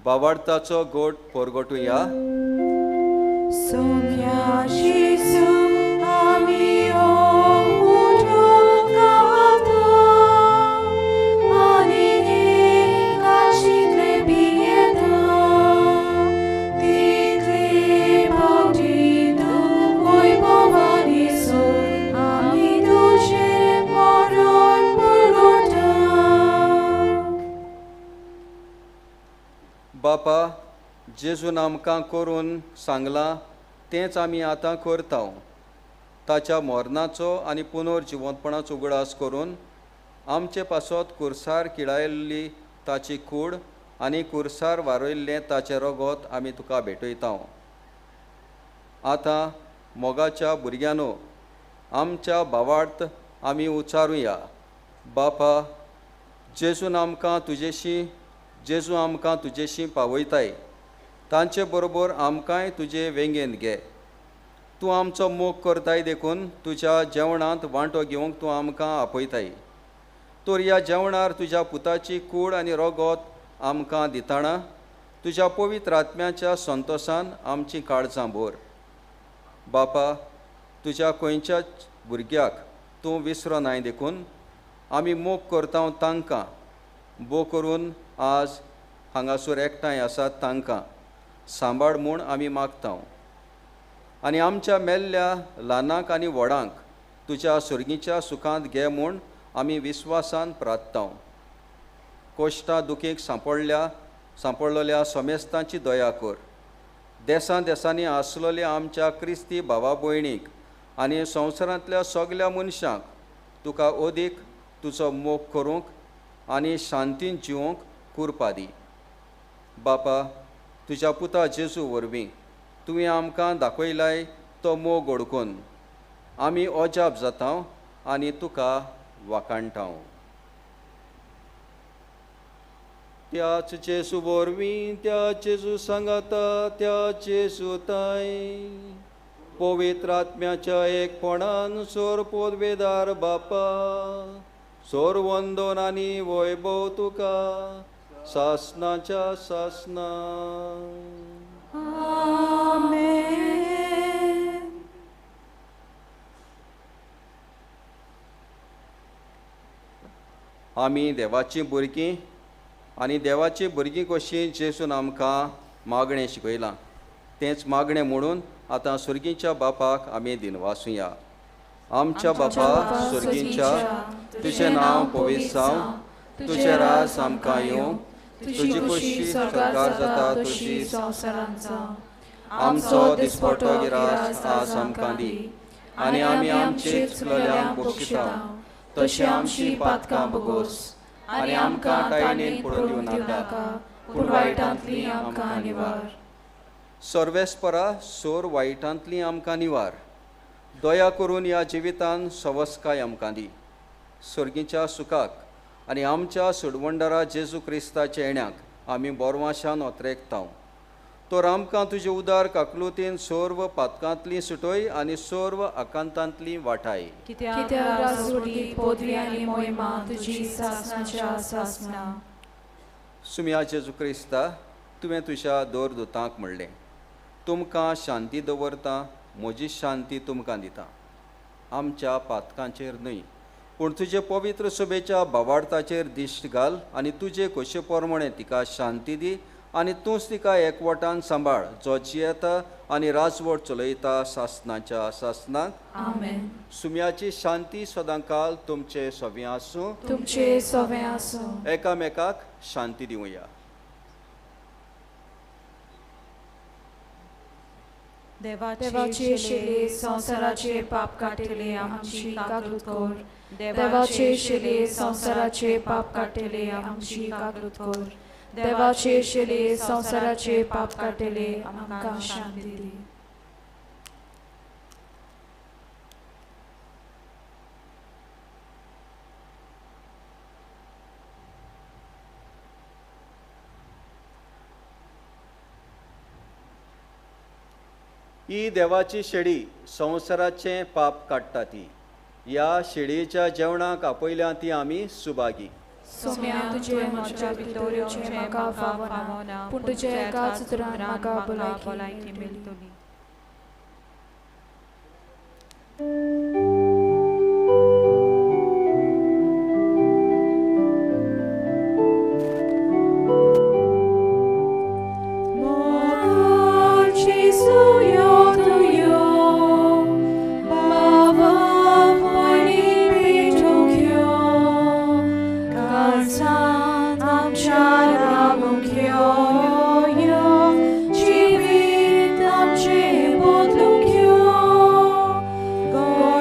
बावार्थाचो गोड पोरगोटुया. सोम्या जेजू आमी उठून गाता आनी काशीतले पियेता. तितले पावटी तूं वैभवानी सोय आमी तुजें मरण पळोवता. बापा, जेजून आमकां करून सांगलां तेंच आमी आतां करता. ताच्या मरणाचो आनी पुनर्जिवंतपणाचो उगडास करून आमचे पासत कुर्सार किळायल्ली ताची कूड आनी कुर्सार वारयल्लें ताचें रगत आमी तुका भेटयता. आतां मोगाच्या भुरग्यानो, आमच्या भावार्थ आमी उच्चारुया. बापा, जेजू आमकां तुजेशी पावयताय, तांचे बरोबर आमकांय तुजे वेंगेन घे. तूं आमचो मोग करताय देखून तुज्या जेवणांत वांटो घेवंक तूं आमकां आपयताय. तर ह्या जेवणार तुज्या पुताची कूड आनी रगत आमकां दिताना तुज्या पवित्र आत्म्याच्या संतोशान आमची काळजां भर. बापा, तुज्या खंयच्याच भुरग्याक तूं विसरनाय देखून आमी मोग करता तांकां, बो करून आज हांगासर एकठांय आसात तांकां सांबाळ म्हूण आमी मागता. आनी आमच्या मेल्ल्या ल्हानांक आनी व्हडांक तुज्या सुर्गीच्या सुखांत घे म्हूण आमी विस्वासान प्रार्थता. कोश्टां दुखीक सांपडलेल्या समेस्तांची दया कर. देशां देशांनी आसलेल्या आमच्या क्रिस्ती भावा भयणीक आनी संवसारांतल्या सगल्या मनशांक तुका अदीक तुजो मोग करूंक आनी शांतीन जिवंक कुरपा दी. बापा, तुज्या पुता जेजू वरवीं तुवें आमकां दाखयलाय तो मोग ओळखून आमी अजाप जाता आनी तुका वाखाणटा. त्याच जेजू वरवीं, त्या जेजू सांगाता, त्या जेजू ताई पवित्र आत्म्याच्या एकपणान सोर पोदवेदार बापा, सोर वंदन आनी वैभव तुका सासनाच्या सासना. आमेन. आमी देवाची भुरगीं आनी देवाची भुरगीं कशीं जेजून आमकां मागणें शिकयलां, तेंच मागणें म्हणून आतां सुर्गीच्या बापाक आमी दिनवासुया. आमच्या बापा सुर्गीच्या, तुजें नांव पवित्र जावं, तुझे रास आमकां येवं, तुजी खुशी सरकार जाता तशी संवसारांचा आमचो दिसपटो गिरास आज आमकां दी, आनी आमी आमचे चुकलेल्यांक बक्षिता, तशी आमची पातकां बगोस, आनी आमकां टायणेन पडून दिवं नाका, पूण वायटांतली आमकां निवार. सर्वेस्परा सोर वायटांतली आमकां निवार. दया करून ह्या जिवितान सवस्काय आमकां दी. सर्गीच्या सुखाक आनी आमच्या सुडवंडरा जेजू क्रिस्ताच्या येण्याक आमी बोरवाशान ओत्रेकताव. तर आमकां तुजे उदार काकलुतीन सोर्व पातकांतली सुटोय आनी सोर्व आकांतांतली वाटाय. कित्याक राजवटी, पदवी आनी मोहिमा तुजी सासणाच्या सासना. सुम्या जेजू क्रिस्ता, तुवें तुज्या दोरदुतांक म्हणलें, तुमकां शांती दवरता, म्हजी शांती तुमकां दिता. आमच्या पातकांचेर न्हय, पूण तुजे पवित्र सभेच्या भावार्थाचेर दिश्ट घाल आनी तुजे कशे पोरमणे तिका शांती दी, आनी तूंच तिका एकवटान सांबाळ, जो जियेता आनी राजवट चलयता सासणाच्या सासनाक. आमेन. सुम्याची शांती सदांकाल तुमचे सोबे आसूं. तुमचे सोबे आसूं. एकामेकाक शांती दिवया. देवाचे शेले संसाराचे पाप काटिले आमची काकलूत कोर. देवाचे शेले संसाराचे पाप काटिले आमची काकलूत कोर. देवाचे शेले संसाराचे पाप काटिले आमकां शांती दी. ही देवाची शेळी संवसाराचे पाप काडटा ती. ह्या शेळयेच्या जेवणाक आपयल्या ती आमी सुभागी. सोम्या तुजे म्हज्या भितोऱ्योचे म्हाका फावना, पूण तुजे एकाच उतरान म्हाका भलायकी मेळटली. Go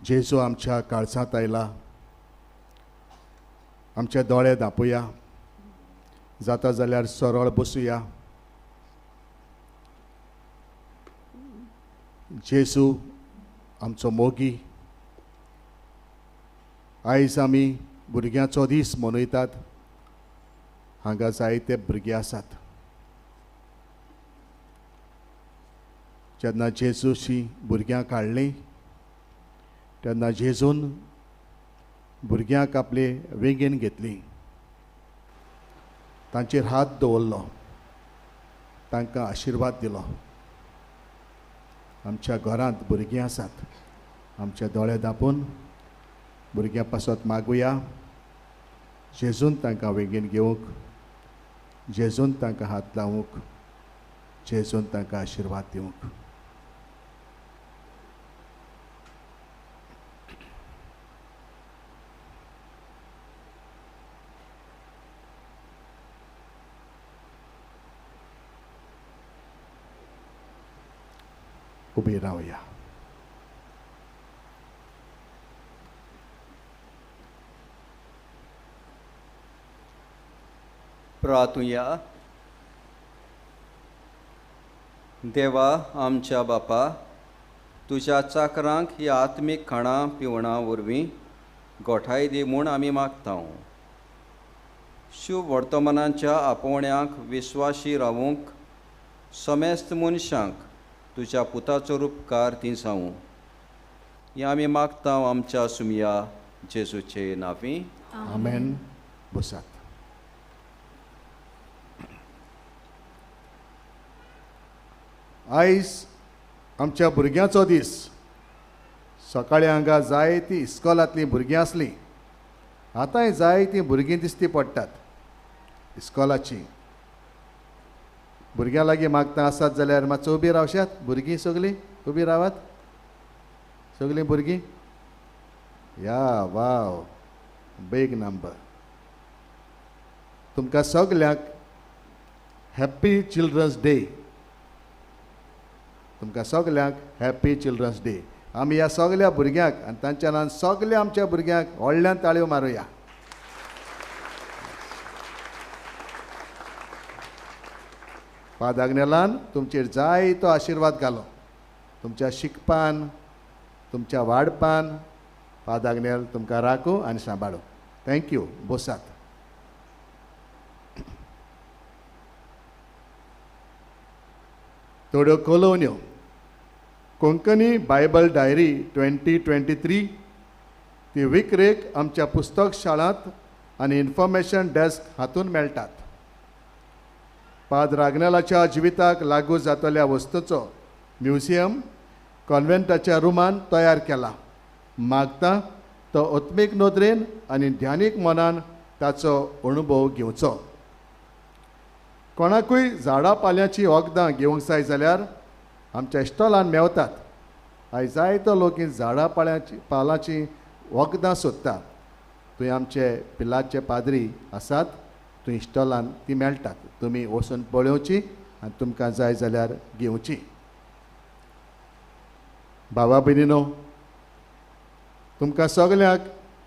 जेजू आमच्या काळजांत आयला. आमचे दोळे धांपूया. जाता जाल्यार सरळ बसूया. जेजू आमचो मोगी, आयज आमी भुरग्यांचो दीस मनयतात. हांगा जायते भुरगे आसात. जेन्ना जेजूची भुरग्यांक हाडलीं तेन्ना जेजून भुरग्यांक आपले वेगेन घेतली. तांचेर हात दवरलो, तांकां आशिर्वाद दिलो. आमच्या घरांत भुरगीं आसात. आमचे दोळे धांपून भुरग्यां पासत मागुया. जेजून तांकां वेगेन घेवंक, जेजून तांकां हात लावूंक, जेजून तांकां आशिर्वाद दिवंक. उबे रावया. प्रार्थुया. देवा आमच्या बापा, तुज्या चाकरांक ही आत्मीक खाणां पिवणां वरवीं गोठाय दी म्हूण आमी मागता. शुभ वर्तमानांच्या आपोवण्यांक विश्वासी रावूंक समेस्त मनशांक तुज्या पुताचो उपकार दिसावूं. हें आमी मागता आमच्या सुमया जेजूचे नांवी. आमेन. बसात. आयज आमच्या भुरग्यांचो दीस. सकाळीं हांगा जायतीं इस्कॉलांतलीं भुरगीं आसलीं. आतांय जायतीं भुरगीं दिश्टी पडटात इस्कॉलाचीं. भुरग्यां लागीं मागता आसात जाल्यार मातसो उबी रावशात. भुरगीं सगळीं उबी रावात. सगळीं भुरगीं या. Wow, big number. तुमकां सगल्यांक हॅप्पी चिल्ड्रन्स डे. तुमकां सगल्यांक हॅप्पी चिल्ड्रन्स डे. आमी ह्या सगल्या भुरग्यांक आनी तांच्या ल्हान सगल्या आमच्या भुरग्यांक व्हडल्यान ताळयो मारुया. पाद आग्नेलान तुमचेर जायतो आशिर्वाद घालो. तुमच्या शिकपान, तुमच्या वाडपान पाद आग्नेल तुमकां राखूं आनी सांबाळूं. थँक्यू. बसात. थोड्यो कॉलोन्यो. कोंकणी बायबल डायरी 2023 ती विक्रेक आमच्या पुस्तक शाळांत आनी इन्फॉर्मेशन डेस्क हातूंत मेळटात. पाद्र आग्नेलाच्या जिविताक लागू जातल्या वस्तूंचो म्युजियम कॉन्व्हेंटाच्या रुमान तयार केला. मागता तो ओत्मीक नोदरेन आनी ध्यानीक मनान ताचो अणभव घेवचो. कोणाकूय झाडां पाल्याची वखदां घेवंक जाय जाल्यार आमच्या इस्टॉलान मेवतात. आयज जायतो लोक झाडां पालांची वखदां सोदता. थंय आमचे पिलाचे पाद्री आसात. थंय इस्टॉलान ती मेळटात. तुमी वचून पळोवची आनी तुमकां जाय जाल्यार घेवची. भावा भयणीनो, तुमकां सगल्यांक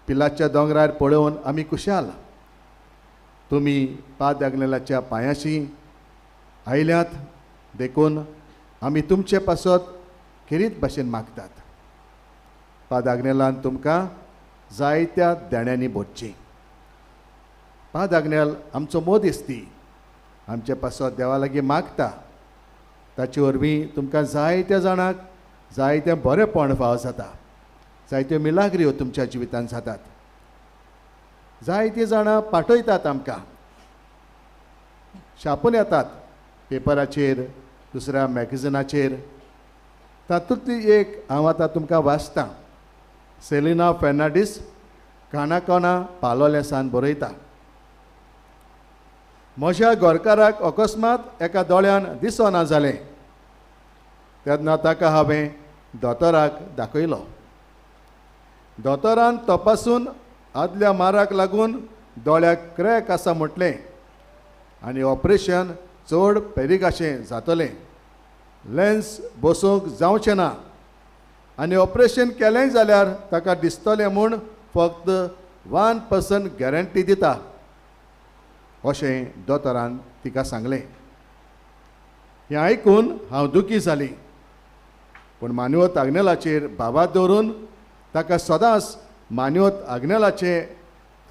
पिलाच्या दोंगरार पळोवन आमी खुशाल. तुमी पाद आग्नेलाच्या पांयाशी आयल्यात देखून आमी तुमचे पासत खेरीत भाशेन मागतात. पाद आग्नेलान तुमकां जायत्या देण्यांनी भरची. पाद आग्नेल आमचो मोद इस्ती आमचे पासत देवा लागीं मागता. ताचे वरवीं तुमकां जायत्या जाणांक जायतें बरेंपण फाव जाता. जायत्यो मिलाग्रियो तुमच्या जिवितांत जातात. जायतीं जाणां पाठयतात आमकां, छापून येतात पेपराचेर, दुसऱ्या मॅगझिनाचेर. तातूंतली एक हांव आतां तुमकां वाचतां. सेलिना फेर्नांडीस काणकोणा पालोलेसान बरयता. म्हज्या घरकाराक अकस्मात एका दोळ्यान दिसना जालें. तेन्ना ताका हांवें दोतोराक दाखयलो. दोतोरान तपासून आदल्या माराक लागून दोळ्याक क्रॅक आसा म्हटलें आनी ऑपरेशन चड पेरिगाशें जातलें. लेन्स बसोवंक जावचें ना. आनी ऑपरेशन केलें जाल्यार ताका दिसतलें म्हूण फक्त 1% गॅरंटी दिता अशें दोतोरान तिका सांगलें. हें आयकून हांव दुखी जाली. पूण मानवत आग्नेलाचेर बाबात दवरून ताका सदांच मानवत आग्नेलाचे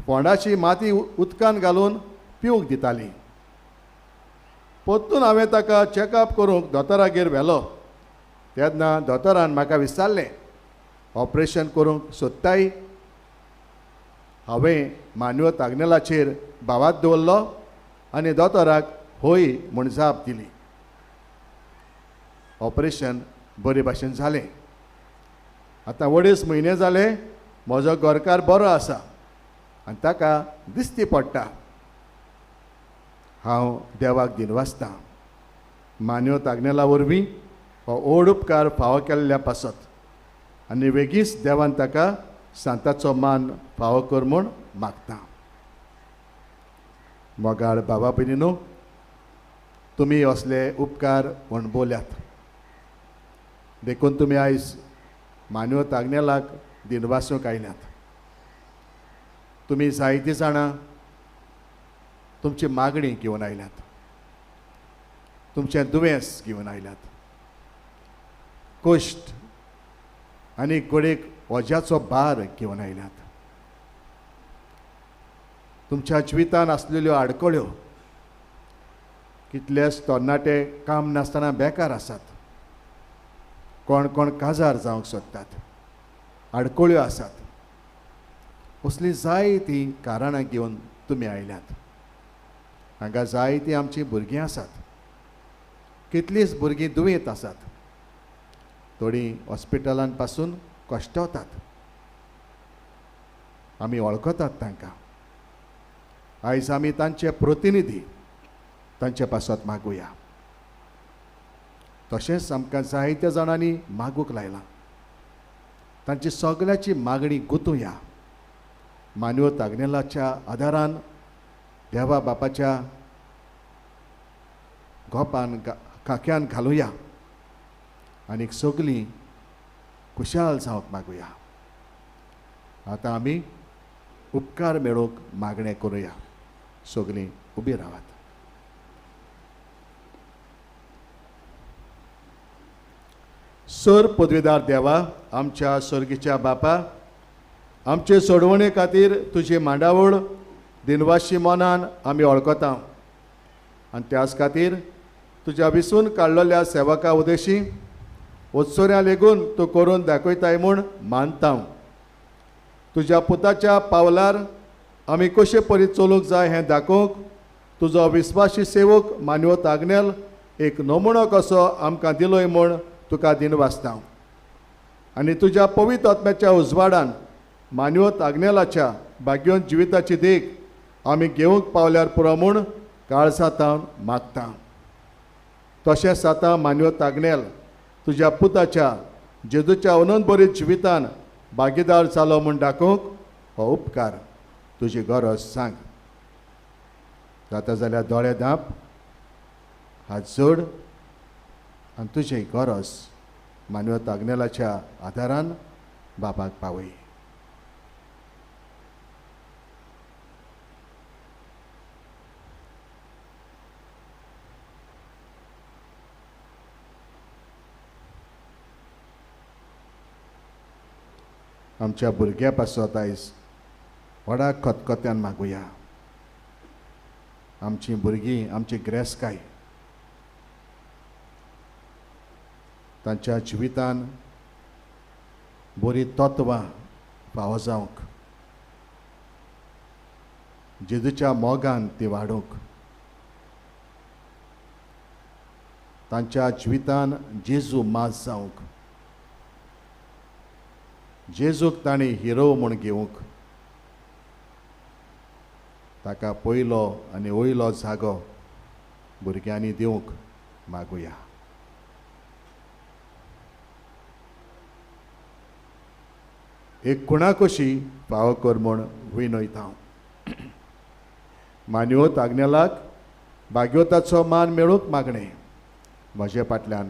फोंडाची माती उदकान घालून पिवूंक दिताली. परतून हांवें ताका चॅकअप करूंक दोतोरागेर व्हेलो. तेन्ना दोतोरान म्हाका विचारलें, ऑपरेशन करूंक सोदताय? हांवें मानवत आग्नेलाचेर बाबात दवरलो आनी दोतोराक होय म्हूण जाप दिली. ऑपरेशन बरे भाशेन जालें. आतां 2.5 म्हयने जाले म्हजो गोरकार बरो आसा आनी ताका दिश्टी पडटा. हांव देवाक दिनवासतां. मानवत आग्नेला वरवीं हो व्हड उपकार फावो केल्ल्या पासत आनी वेगीच देवान ताका सांताचो मान फावो कर म्हूण मागतां. मोगाळ बाबा भयणीनो, तुमी असले उपकार अणभवल्यात. देखून तुमी आयज मानवत आग्नेलाक दिनवासूंक आयल्यात. तुमी जायतीं जाणां तुमची मागणी घेवन आयल्यात, तुमचें दुयेंस घेवन आयल्यात, कश्ट आनी गोडेक ओज्याचो भार घेवन आयल्यात. तुमच्या जिवितान आसलेल्यो आडखळ्यो, कितलेच तरणाटे काम नासतना बेकार आसात. कोण कोण काजार जावंक सोदतात, आडखळ्यो आसात. असलीं जायतीं कारणां घेवन तुमी आयल्यात. हांगा जायतीं आमचीं भुरगीं आसात. कितलींच भुरगीं दुयेंत आसात. थोडीं हॉस्पिटलान पासून कश्टावतात. आमी वळखतात तांकां. आयज आमी तांचे प्रतिनिधी तांचे पासत मागुया. तशेंच आमकां जायत्या जाणांनी मागूंक लायलां. तांची सगळ्याची मागणी गुंतुया. मानवत आग्नेलाच्या आदारान देवा बापाच्या गोपान खाक्यान घालुया आनी सगळीं खुशाल जावंक मागुया. आतां आमी उपकार मेळोवंक मागणें करुया. सगळीं उबी रावात. सर पदवीदार देवा, आमच्या सर्गीच्या बापा, आमचे सोडवणे खातीर तुजी मांडावळ दिनवाशी मनान आमी वळखता आनी त्याच खातीर तुज्या विसून काडलेल्या सेवका उदेशी उत्सुऱ्या लेगून तूं करून दाखयताय म्हूण मानता. तुज्या पुताच्या पावलार आमी कशे परीत चलूंक जाय हें दाखोवंक तुजो विस्वासी सेवक मानवत आग्नेल एक नमुनो कसो आमकां दिलोय म्हूण तुका दिनवासता. आनी तुज्या पवित्र आत्म्याच्या उजवाडान मानवत आग्नेलाच्या भाग्योन जिविताची देख आमी घेवंक पावल्यार पुरो म्हूण काळजांतावन मागता. तशेंच आतां मानवत आग्नेल तुज्या पुताच्या जेजूच्या अनंत जिवितान भागीदार जालो म्हूण दाखोवंक हो उपकार तुजी गरज सांग. जाता जाल्यार दोळे धांप, हात जोड आनी तुजी गरज मानवत आग्नेलाच्या आदारान बाबाक पावय. आमच्या भुरग्या पासत आयज व्हडा खतखत्यान मागुया. आमची भुरगीं, आमची ग्रेस्काय तांच्या जिवितान बरी तत्वां फावो जावंक, जेजूच्या मोगान ती वाडोवंक, तांच्या जिवितान जेजू माज जावंक, जेजूक ताणी हिरो म्हूण घेवंक, ताका पयलो आनी वयलो जागो भुरग्यांनी दिवंक मागुया. एक कुणा कशी फावो कर म्हूण विनयता. मानवत आग्नेलाक भाग्योताचो मान मेळूंक मागणें म्हजे फाटल्यान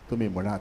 तुमी म्हणात.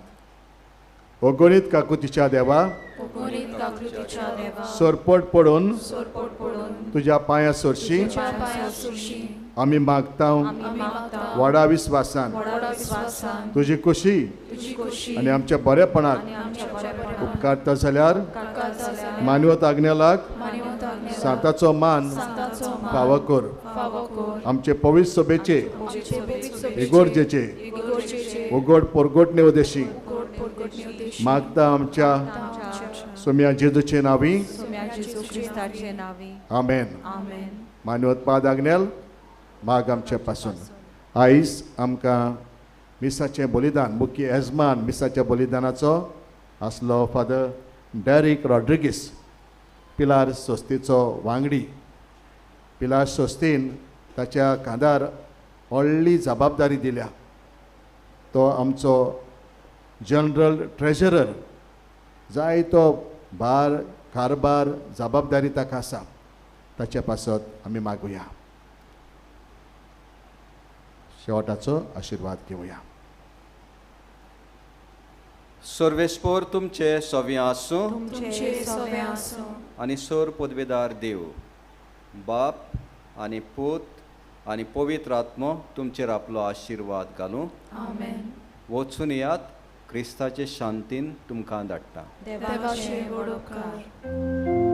अगणित काकुतीच्या देवा अगणित काकृतीच्या देवा सोरपट पडून सोरपोट पडून तुझ्या पांया सरशी तुझ्या पांया सुरशी आमी मागता आमी मागता व्हडा विस्वासान व्हडा विश्वासान तुझी खुशी तुझी खुशी आनी आमच्या बरेपणाक आनी आमच्या बरेपणाक उपकारता जाल्यार उपकार जाल्यार मानवत आग्नेलाक मानवत आग्नेलाक सांताचो मान सांताचो मान फावो कर फावो कर आमचे पवित्र सभेचे आमचे पवित्र इगोर्जेचे इगोर्जेचे उगड परगोटणे उद्देशी गोड पोटगोटणी उद्देश मागता आमच्या सोम्या जेजूचे नावी सोम्या जेजू ख्रिस्ताचे नावे आमेन आमेन मानवत पाद आग्नेल माग आमचे पासून आयज आमकां मिसाचें बलिदान मुख्य येजमान मिसाच्या बलिदानाचो आसलो फादर डॅरिक रॉड्रिगीस पिलार सोस्तीचो वांगडी पिलार सोस्तीन ताच्या कांदार व्हडली जबाबदारी दिल्या तो आमचो जनरल ट्रेजरर जायतो भार कारभार जबाबदारी ताका आसा ताचे पासत आमी मागुया शेवटाचो आशिर्वाद घेवया सर्वेस्पोर तुमचे सोव्या आसूं तुमचे सवे आसूं आनी सोर पदवेदार देव बाप आनी पूत आनी पवित्र आत्मो तुमचेर आपलो आशिर्वाद घालूं आमेन वचून येयात क्रिस्ताचे शांतीन तुमकां धाडटा देवाचे व्हड उपकार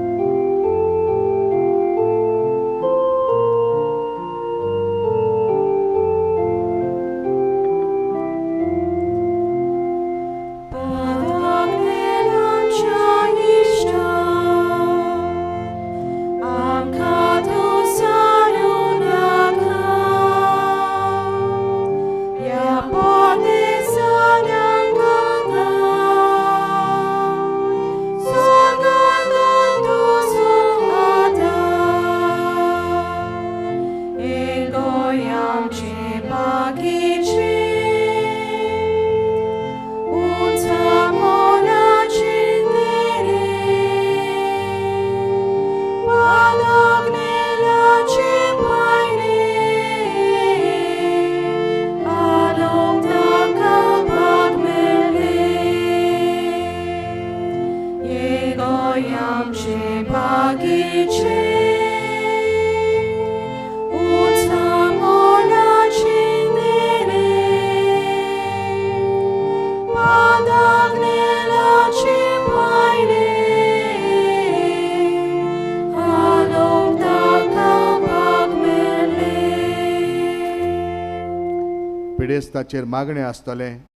पिडेस्ताचेर मागणें आसतलें